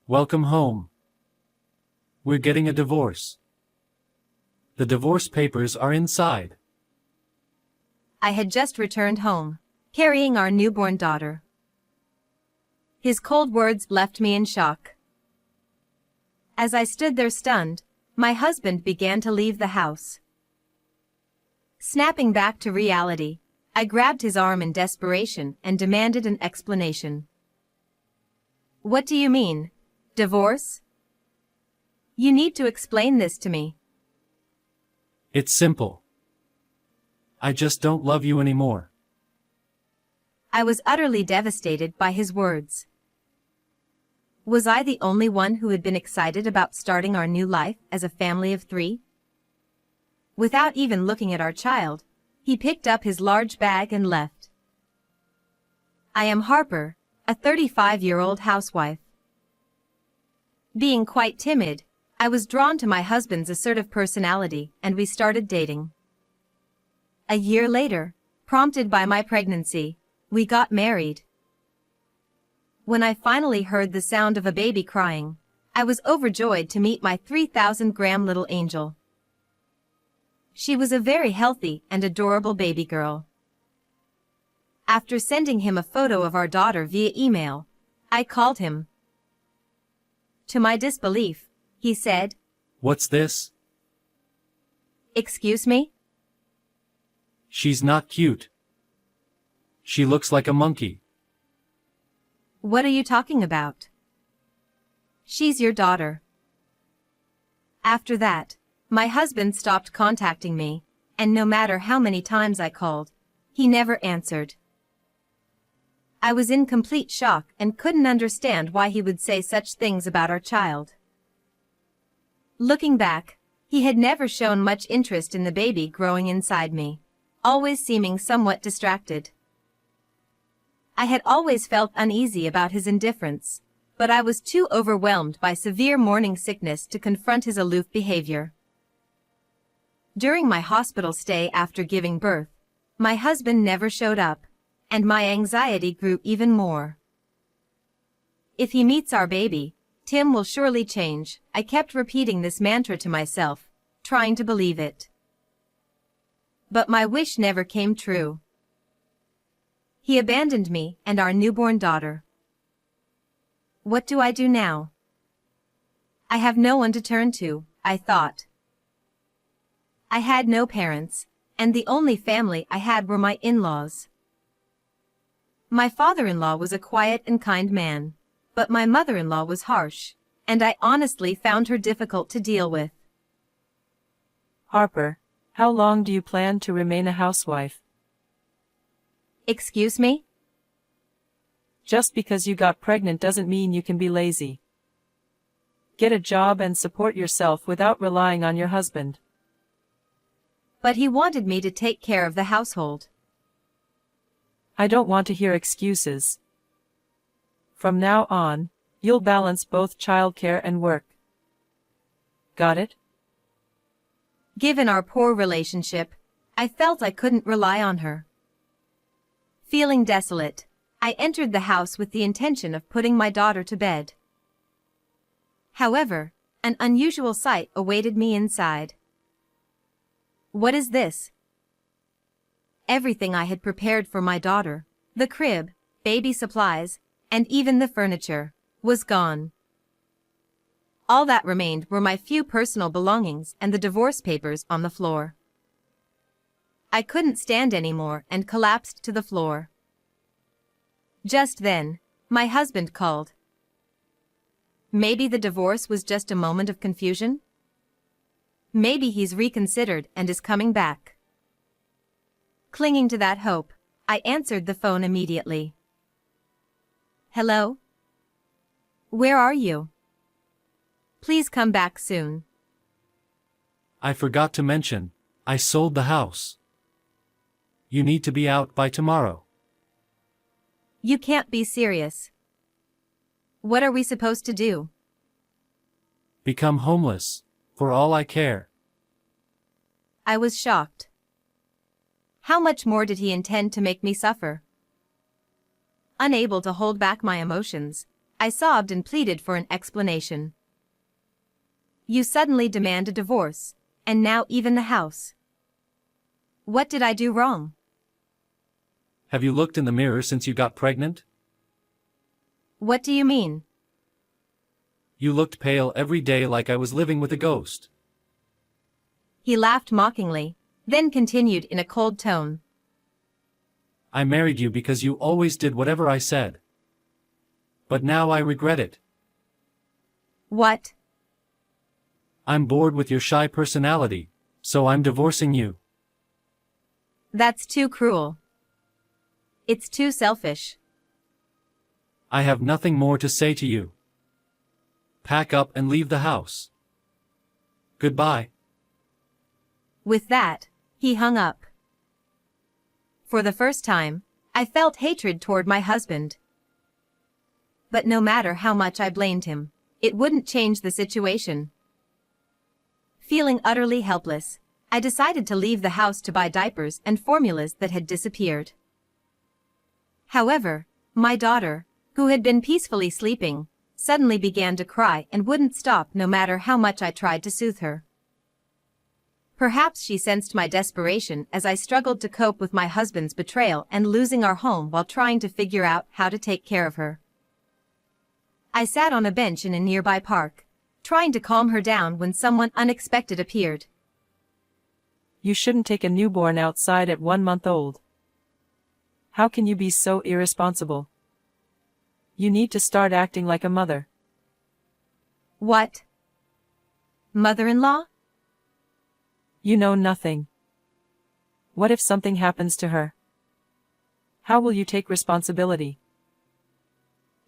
Welcome home. We're getting a divorce. The divorce papers are inside. I had just returned home, carrying our newborn daughter. His cold words left me in shock. As I stood there stunned, my husband began to leave the house. Snapping back to reality, I grabbed his arm in desperation and demanded an explanation. What do you mean? Divorce? You need to explain this to me. It's simple. I just don't love you anymore. I was utterly devastated by his words. Was I the only one who had been excited about starting our new life as a family of 3? Without even looking at our child, he picked up his large bag and left. I am Harper, a 35-year-old housewife. Being quite timid, I was drawn to my husband's assertive personality and we started dating. A year later, prompted by my pregnancy, we got married. When I finally heard the sound of a baby crying, I was overjoyed to meet my 3,000-gram little angel. She was a very healthy and adorable baby girl. After sending him a photo of our daughter via email, I called him. To my disbelief, he said, What's this? "Excuse me?" She's not cute. She looks like a monkey. "What are you talking about?" "She's your daughter." After that, my husband stopped contacting me, and no matter how many times I called, he never answered. I was in complete shock and couldn't understand why he would say such things about our child. Looking back, he had never shown much interest in the baby growing inside me, always seeming somewhat distracted. I had always felt uneasy about his indifference, but I was too overwhelmed by severe morning sickness to confront his aloof behavior. During my hospital stay after giving birth, my husband never showed up, and my anxiety grew even more. If he meets our baby, Tim will surely change. I kept repeating this mantra to myself, trying to believe it. But my wish never came true. He abandoned me and our newborn daughter. What do I do now? I have no one to turn to, I thought. I had no parents, and the only family I had were my in-laws. My father-in-law was a quiet and kind man, but my mother-in-law was harsh, and I honestly found her difficult to deal with. Harper, how long do you plan to remain a housewife? Excuse me? Just because you got pregnant doesn't mean you can be lazy. Get a job and support yourself without relying on your husband. But he wanted me to take care of the household. I don't want to hear excuses. From now on, you'll balance both childcare and work. Got it? Given our poor relationship, I felt I couldn't rely on her. Feeling desolate, I entered the house with the intention of putting my daughter to bed. However, an unusual sight awaited me inside. What is this? Everything I had prepared for my daughter, the crib, baby supplies, and even the furniture, was gone. All that remained were my few personal belongings and the divorce papers on the floor. I couldn't stand anymore and collapsed to the floor. Just then, my husband called. Maybe the divorce was just a moment of confusion? Maybe he's reconsidered and is coming back. Clinging to that hope, I answered the phone immediately. Hello? Where are you? Please come back soon. I forgot to mention, I sold the house. You need to be out by tomorrow. You can't be serious. What are we supposed to do? Become homeless, for all I care. I was shocked. How much more did he intend to make me suffer? Unable to hold back my emotions, I sobbed and pleaded for an explanation. You suddenly demand a divorce, and now even the house. What did I do wrong? Have you looked in the mirror since you got pregnant? What do you mean? You looked pale every day like I was living with a ghost. He laughed mockingly, then continued in a cold tone. I married you because you always did whatever I said. But now I regret it. What? I'm bored with your shy personality, so I'm divorcing you. That's too cruel. It's too selfish. I have nothing more to say to you. Pack up and leave the house. Goodbye. With that, he hung up. For the first time, I felt hatred toward my husband. But no matter how much I blamed him, it wouldn't change the situation. Feeling utterly helpless, I decided to leave the house to buy diapers and formulas that had disappeared. However, my daughter, who had been peacefully sleeping, suddenly began to cry and wouldn't stop no matter how much I tried to soothe her. Perhaps she sensed my desperation as I struggled to cope with my husband's betrayal and losing our home while trying to figure out how to take care of her. I sat on a bench in a nearby park, trying to calm her down when someone unexpected appeared. You shouldn't take a newborn outside at 1 month old. How can you be so irresponsible? You need to start acting like a mother. What? Mother-in-law? You know nothing. What if something happens to her? How will you take responsibility?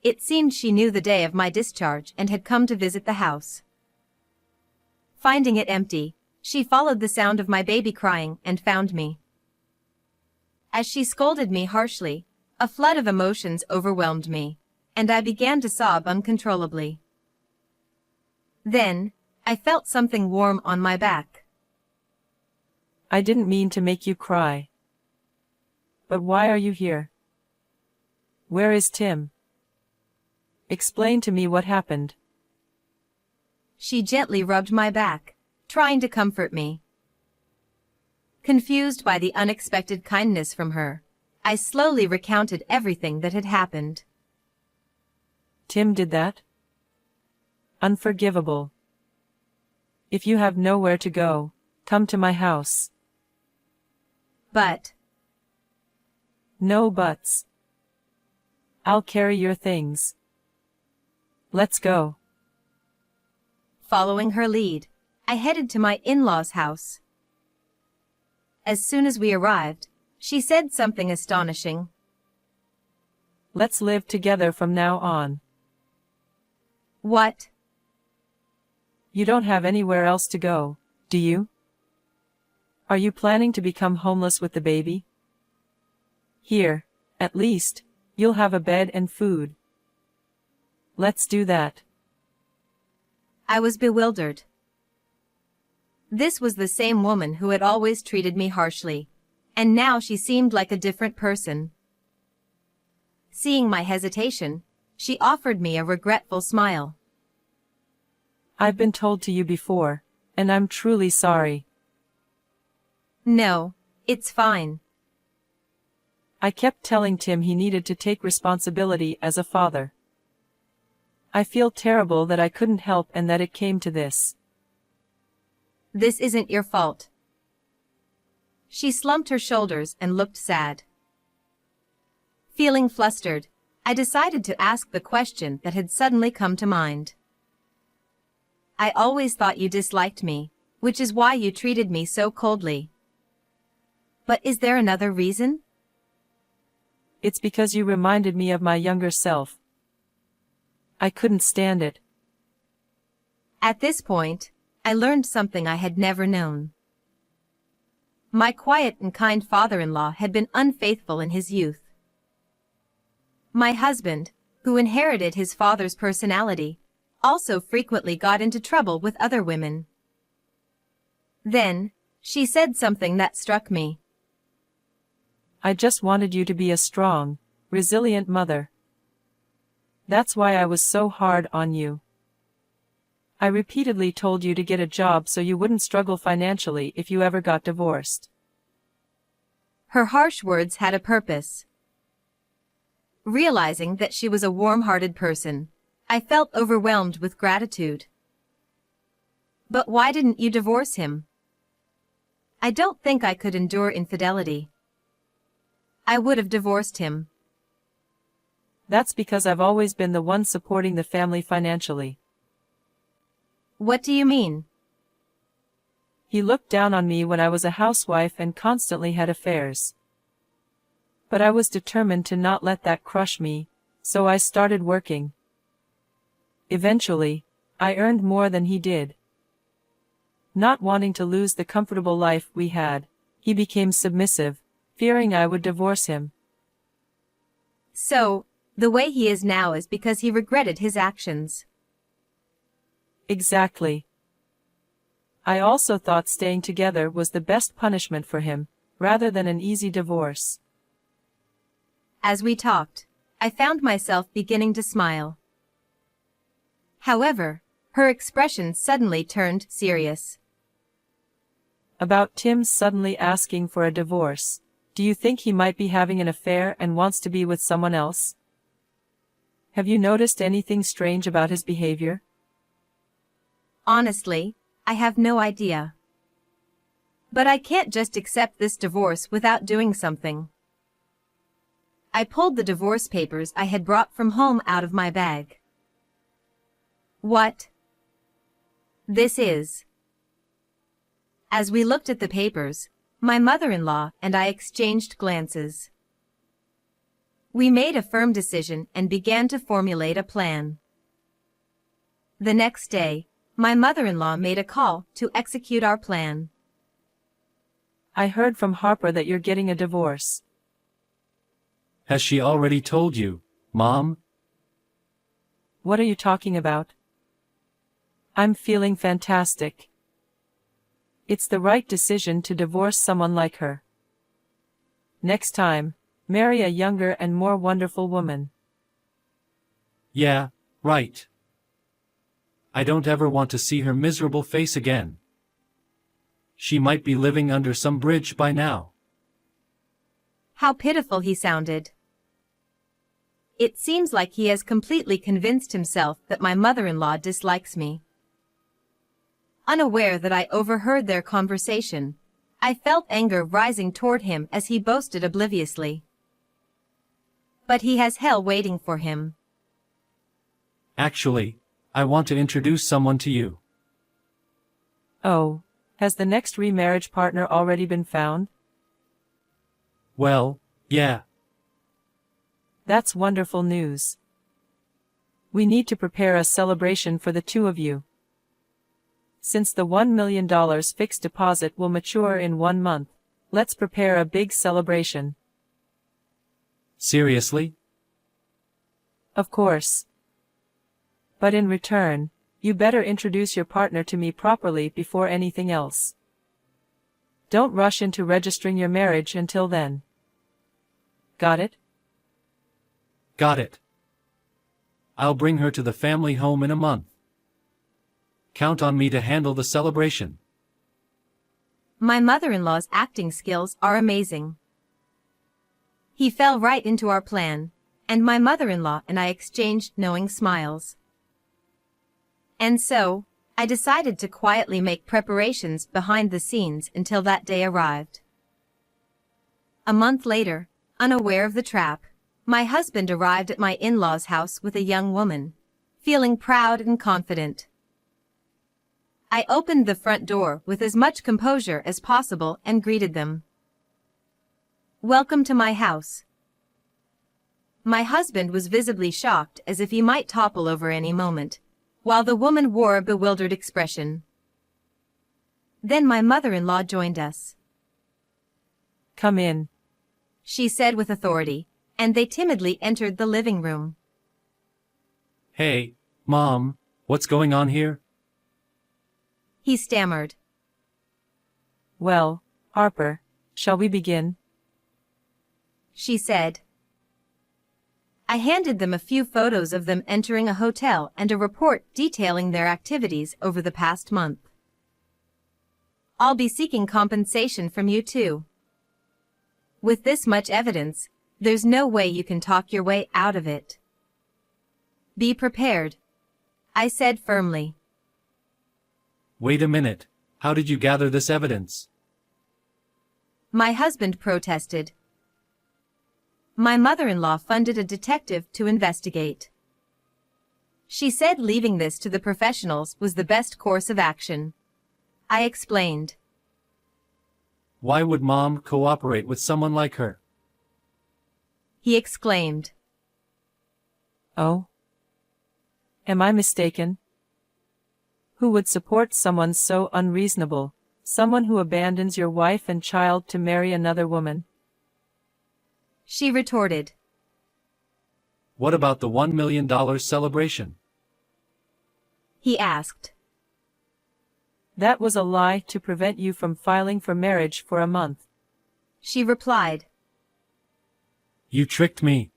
It seemed she knew the day of my discharge and had come to visit the house. Finding it empty, she followed the sound of my baby crying and found me. As she scolded me harshly, a flood of emotions overwhelmed me, and I began to sob uncontrollably. Then, I felt something warm on my back. I didn't mean to make you cry. But why are you here? Where is Tim? Explain to me what happened. She gently rubbed my back, trying to comfort me. Confused by the unexpected kindness from her, I slowly recounted everything that had happened. Tim did that? Unforgivable. If you have nowhere to go, come to my house. But... No buts. I'll carry your things. Let's go. Following her lead, I headed to my in-laws' house. As soon as we arrived, she said something astonishing. Let's live together from now on. What? You don't have anywhere else to go, do you? Are you planning to become homeless with the baby? Here, at least, you'll have a bed and food. Let's do that. I was bewildered. This was the same woman who had always treated me harshly, and now she seemed like a different person. Seeing my hesitation, she offered me a regretful smile. I've been told to you before, and I'm truly sorry. No, it's fine. I kept telling Tim he needed to take responsibility as a father. I feel terrible that I couldn't help and that it came to this. This isn't your fault. She slumped her shoulders and looked sad. Feeling flustered, I decided to ask the question that had suddenly come to mind. I always thought you disliked me, which is why you treated me so coldly. But is there another reason? It's because you reminded me of my younger self. I couldn't stand it. At this point, I learned something I had never known. My quiet and kind father-in-law had been unfaithful in his youth. My husband, who inherited his father's personality, also frequently got into trouble with other women. Then, she said something that struck me. I just wanted you to be a strong, resilient mother. That's why I was so hard on you. I repeatedly told you to get a job so you wouldn't struggle financially if you ever got divorced. Her harsh words had a purpose. Realizing that she was a warm-hearted person, I felt overwhelmed with gratitude. But why didn't you divorce him? I don't think I could endure infidelity. I would have divorced him. That's because I've always been the one supporting the family financially. What do you mean? He looked down on me when I was a housewife and constantly had affairs. But I was determined to not let that crush me, so I started working. Eventually, I earned more than he did. Not wanting to lose the comfortable life we had, he became submissive, fearing I would divorce him. So, the way he is now is because he regretted his actions. Exactly. I also thought staying together was the best punishment for him, rather than an easy divorce. As we talked, I found myself beginning to smile. However, her expression suddenly turned serious. About Tim suddenly asking for a divorce, do you think he might be having an affair and wants to be with someone else? Have you noticed anything strange about his behavior? Honestly, I have no idea. But I can't just accept this divorce without doing something. I pulled the divorce papers I had brought from home out of my bag. What? This is. As we looked at the papers, my mother-in-law and I exchanged glances. We made a firm decision and began to formulate a plan. The next day, my mother-in-law made a call to execute our plan. I heard from Harper that you're getting a divorce. Has she already told you, Mom? What are you talking about? I'm feeling fantastic. It's the right decision to divorce someone like her. Next time, marry a younger and more wonderful woman. Yeah, right. I don't ever want to see her miserable face again. She might be living under some bridge by now. How pitiful he sounded. It seems like he has completely convinced himself that my mother-in-law dislikes me. Unaware that I overheard their conversation, I felt anger rising toward him as he boasted obliviously. But he has hell waiting for him. Actually, I want to introduce someone to you. Oh, has the next remarriage partner already been found? Well, yeah. That's wonderful news. We need to prepare a celebration for the two of you. Since the $1 million fixed deposit will mature in 1 month, let's prepare a big celebration. Seriously? Of course. But in return, you better introduce your partner to me properly before anything else. Don't rush into registering your marriage until then. Got it? Got it. I'll bring her to the family home in a month. Count on me to handle the celebration. My mother-in-law's acting skills are amazing. He fell right into our plan, and my mother-in-law and I exchanged knowing smiles. And so, I decided to quietly make preparations behind the scenes until that day arrived. A month later, unaware of the trap, my husband arrived at my in-laws' house with a young woman, feeling proud and confident. I opened the front door with as much composure as possible and greeted them. Welcome to my house. My husband was visibly shocked as if he might topple over any moment, while the woman wore a bewildered expression. Then my mother-in-law joined us. Come in, She said with authority, and they timidly entered the living room. Hey, Mom, what's going on here? He stammered. Well, Harper, shall we begin? She said. I handed them a few photos of them entering a hotel and a report detailing their activities over the past month. I'll be seeking compensation from you too. With this much evidence, there's no way you can talk your way out of it. Be prepared, I said firmly. Wait a minute, how did you gather this evidence? My husband protested. My mother-in-law funded a detective to investigate. She said leaving this to the professionals was the best course of action. I explained. Why would Mom cooperate with someone like her? He exclaimed. Oh? Am I mistaken? Who would support someone so unreasonable, someone who abandons your wife and child to marry another woman? She retorted. What about the $1 million celebration? He asked. That was a lie to prevent you from filing for marriage for a month. She replied. You tricked me.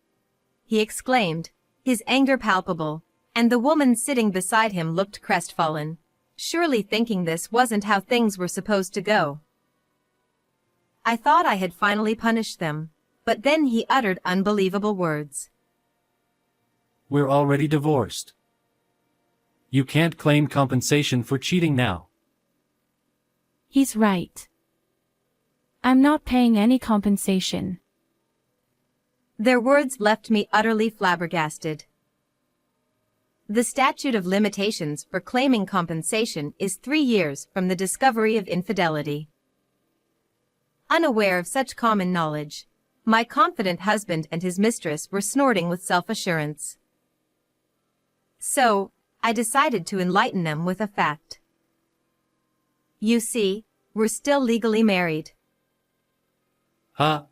He exclaimed, his anger palpable, and the woman sitting beside him looked crestfallen, surely thinking this wasn't how things were supposed to go. I thought I had finally punished them, but then he uttered unbelievable words. We're already divorced. You can't claim compensation for cheating now. He's right. I'm not paying any compensation. Their words left me utterly flabbergasted. The statute of limitations for claiming compensation is 3 years from the discovery of infidelity. Unaware of such common knowledge, my confident husband and his mistress were snorting with self-assurance. So, I decided to enlighten them with a fact. You see, we're still legally married. Huh?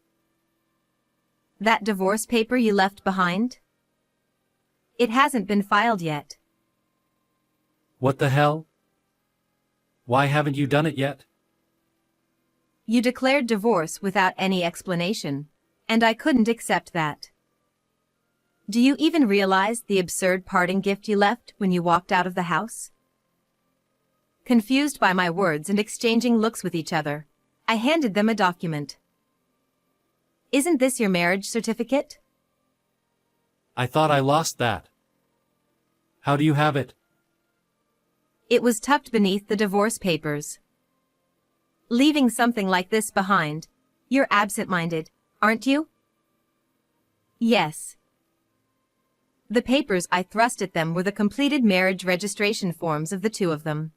That divorce paper you left behind? It hasn't been filed yet. What the hell? Why haven't you done it yet? You declared divorce without any explanation, and I couldn't accept that. Do you even realize the absurd parting gift you left when you walked out of the house? Confused by my words and exchanging looks with each other, I handed them a document. Isn't this your marriage certificate? I thought I lost that. How do you have it? It was tucked beneath the divorce papers. Leaving something like this behind, you're absent-minded, aren't you? Yes. The papers I thrust at them were the completed marriage registration forms of the two of them.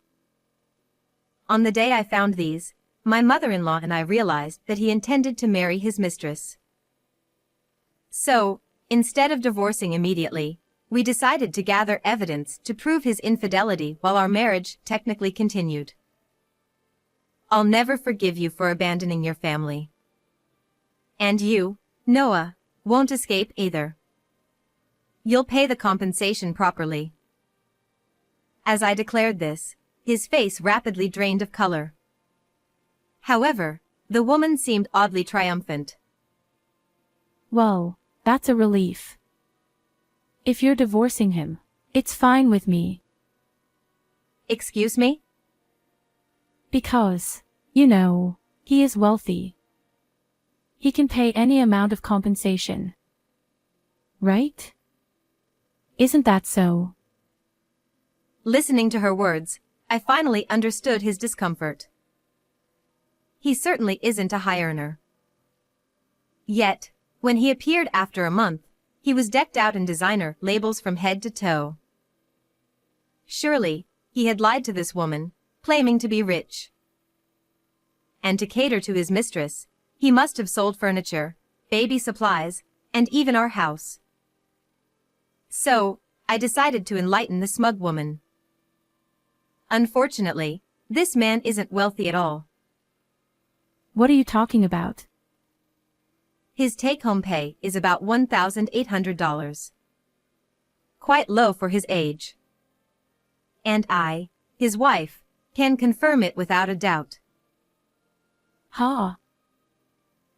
On the day I found these, my mother-in-law and I realized that he intended to marry his mistress. So, instead of divorcing immediately, we decided to gather evidence to prove his infidelity while our marriage technically continued. I'll never forgive you for abandoning your family. And you, Noah, won't escape either. You'll pay the compensation properly. As I declared this, his face rapidly drained of color. However, the woman seemed oddly triumphant. Well, that's a relief. If you're divorcing him, it's fine with me. Excuse me? Because, you know, he is wealthy. He can pay any amount of compensation. Right? Isn't that so? Listening to her words, I finally understood his discomfort. He certainly isn't a high earner. Yet, when he appeared after a month, he was decked out in designer labels from head to toe. Surely, he had lied to this woman, claiming to be rich. And to cater to his mistress, he must have sold furniture, baby supplies, and even our house. So, I decided to enlighten the smug woman. Unfortunately, this man isn't wealthy at all. What are you talking about? His take-home pay is about $1,800. Quite low for his age. And I, his wife, can confirm it without a doubt. Huh.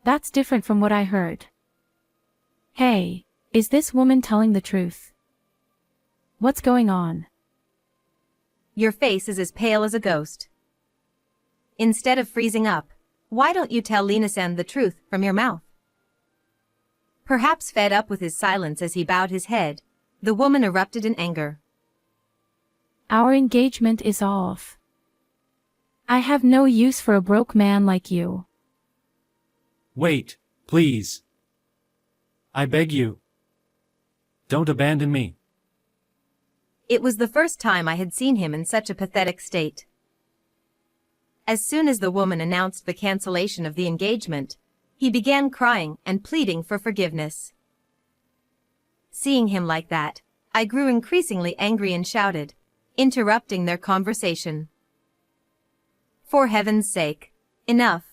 That's different from what I heard. Hey, Is this woman telling the truth? What's going on? Your face is as pale as a ghost. Instead of freezing up, why don't you tell Lina-san the truth from your mouth? Perhaps fed up with his silence as he bowed his head, the woman erupted in anger. Our engagement is off. I have no use for a broke man like you. Wait, please. I beg you. Don't abandon me. It was the first time I had seen him in such a pathetic state. As soon as the woman announced the cancellation of the engagement, he began crying and pleading for forgiveness. Seeing him like that, I grew increasingly angry and shouted, interrupting their conversation. For heaven's sake, enough.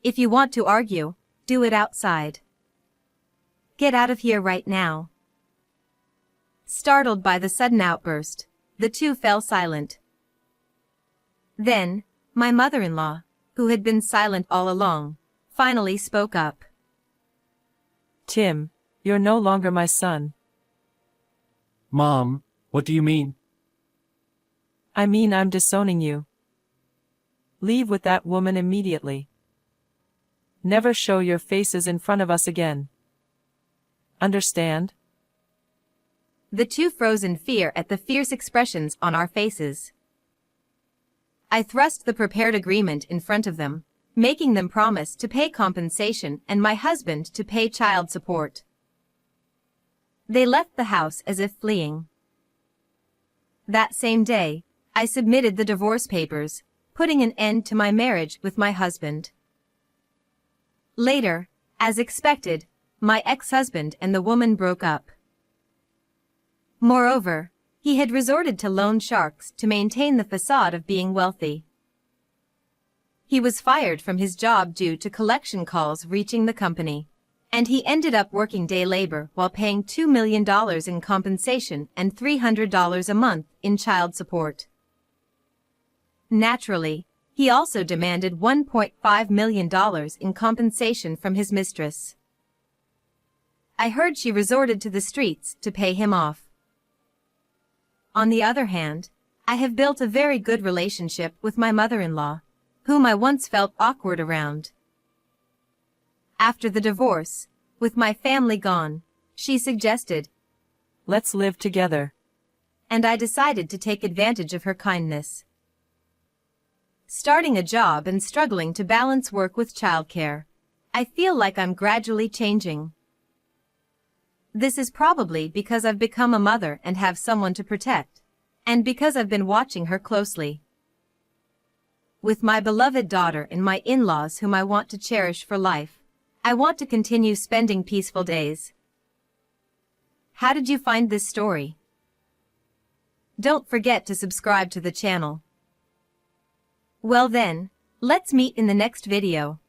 If you want to argue, do it outside. Get out of here right now. Startled by the sudden outburst, the two fell silent. Then, my mother-in-law, who had been silent all along, finally spoke up. Tim, you're no longer my son. Mom, what do you mean? I mean I'm disowning you. Leave with that woman immediately. Never show your faces in front of us again. Understand? The two froze in fear at the fierce expressions on our faces. I thrust the prepared agreement in front of them, making them promise to pay compensation and my husband to pay child support. They left the house as if fleeing. That same day, I submitted the divorce papers, putting an end to my marriage with my husband. Later, as expected, my ex-husband and the woman broke up. Moreover, he had resorted to loan sharks to maintain the facade of being wealthy. He was fired from his job due to collection calls reaching the company, and he ended up working day labor while paying $2 million in compensation and $300 a month in child support. Naturally, he also demanded $1.5 million in compensation from his mistress. I heard she resorted to the streets to pay him off. On the other hand, I have built a very good relationship with my mother-in-law, whom I once felt awkward around. After the divorce, with my family gone, she suggested, Let's live together. and I decided to take advantage of her kindness. Starting a job and struggling to balance work with childcare, I feel like I'm gradually changing. This is probably because I've become a mother and have someone to protect, and because I've been watching her closely. With my beloved daughter and my in-laws whom I want to cherish for life, I want to continue spending peaceful days. How did you find this story? Don't forget to subscribe to the channel. Well then, let's meet in the next video.